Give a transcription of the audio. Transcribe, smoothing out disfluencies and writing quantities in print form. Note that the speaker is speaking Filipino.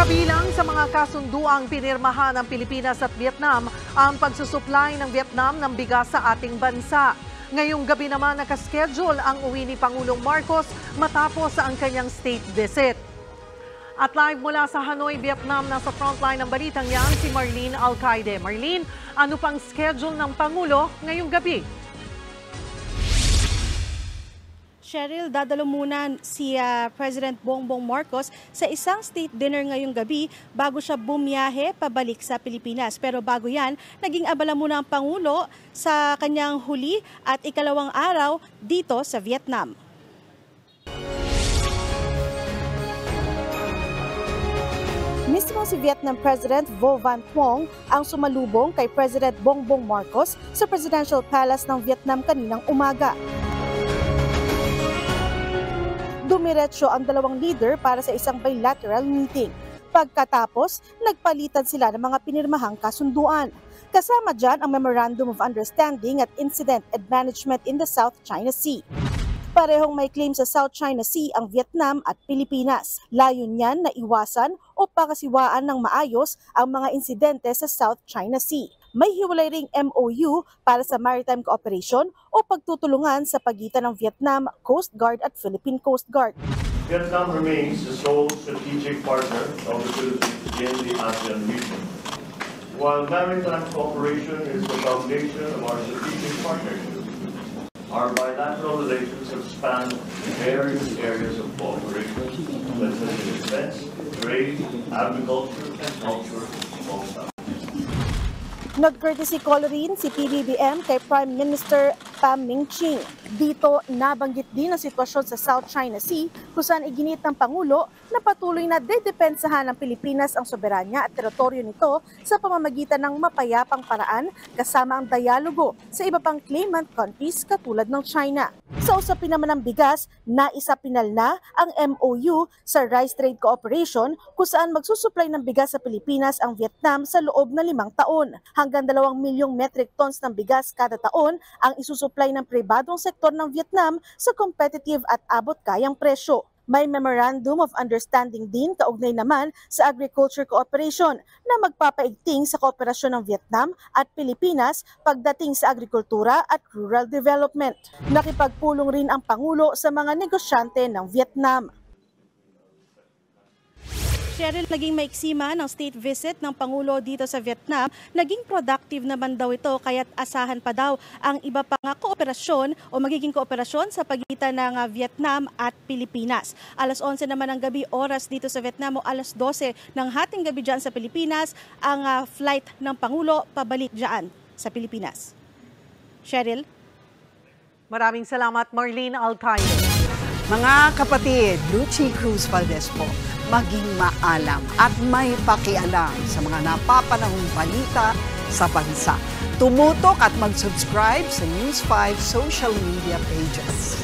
Kabilang sa mga kasunduang pinirmahan ng Pilipinas at Vietnam ang pagsusupply ng Vietnam ng bigas sa ating bansa. Ngayong gabi naman nakaschedule ang uwi ni Pangulong Marcos matapos ang kanyang state visit. At live mula sa Hanoi, Vietnam, nasa frontline ng balitang yan si Marlene Alcaide. Marlene, ano pang schedule ng Pangulo ngayong gabi? Cheryl, dadalo muna si President Bongbong Marcos sa isang state dinner ngayong gabi bago siya bumiyahe pabalik sa Pilipinas. Pero bago yan, naging abala muna ang Pangulo sa kanyang huli at ikalawang araw dito sa Vietnam. Mismo si Vietnam President Vo Van Thuong ang sumalubong kay President Bongbong Marcos sa Presidential Palace ng Vietnam kaninang umaga. Dumiretso ang dalawang leader para sa isang bilateral meeting. Pagkatapos, nagpalitan sila ng mga pinirmahang kasunduan. Kasama dyan ang Memorandum of Understanding at Incident and Management in the South China Sea. Parehong may claim sa South China Sea ang Vietnam at Pilipinas. Layon niyan na iwasan o pakasiwaan ng maayos ang mga insidente sa South China Sea. May hiwalay ring MOU para sa maritime cooperation o pagtutulungan sa pagitan ng Vietnam Coast Guard at Philippine Coast Guard. Vietnam remains the sole strategic partner of the Philippines in the ASEAN region. While maritime cooperation is the foundation of our strategic partnership, our bilateral relations have spanned various areas of cooperation, such as defense, trade, agriculture, and culture, amongst others. Nag-courtesy call rin si PBBM kay Prime Minister Pham Minh Chinh. Dito nabanggit din ang sitwasyon sa South China Sea kung saan iginit ng Pangulo na patuloy na dedepensahan ng Pilipinas ang soberanya at teritoryo nito sa pamamagitan ng mapayapang paraan kasama ang dialogo sa iba pang claimant countries katulad ng China. Sa usapin naman ng bigas, naisapinal na ang MOU sa Rice Trade Cooperation kung saan magsusupply ng bigas sa Pilipinas ang Vietnam sa loob na 5 taon. Hanggang 2 milyong metric tons ng bigas kada taon ang isusupply ng pribadong sektor ng Vietnam sa competitive at abot-kayang presyo. May Memorandum of Understanding din kaugnay naman sa Agriculture Cooperation na magpapaigting sa kooperasyon ng Vietnam at Pilipinas pagdating sa agrikultura at rural development. Nakipagpulong rin ang Pangulo sa mga negosyante ng Vietnam. Cheryl, naging maiksima ng state visit ng Pangulo dito sa Vietnam. Naging productive naman daw ito kaya't asahan pa daw ang iba pang kooperasyon o magiging kooperasyon sa pagitan ng Vietnam at Pilipinas. Alas 11 naman ng gabi oras dito sa Vietnam o alas 12 ng hating gabi dyan sa Pilipinas ang flight ng Pangulo pabalik dyan sa Pilipinas. Cheryl? Maraming salamat, Marlene Alcaide. Mga kapatid, Lucy Cruz Valdez po, maging maalam at may pakialam sa mga napapanahong balita sa bansa. Tumutok at mag-subscribe sa News 5 social media pages.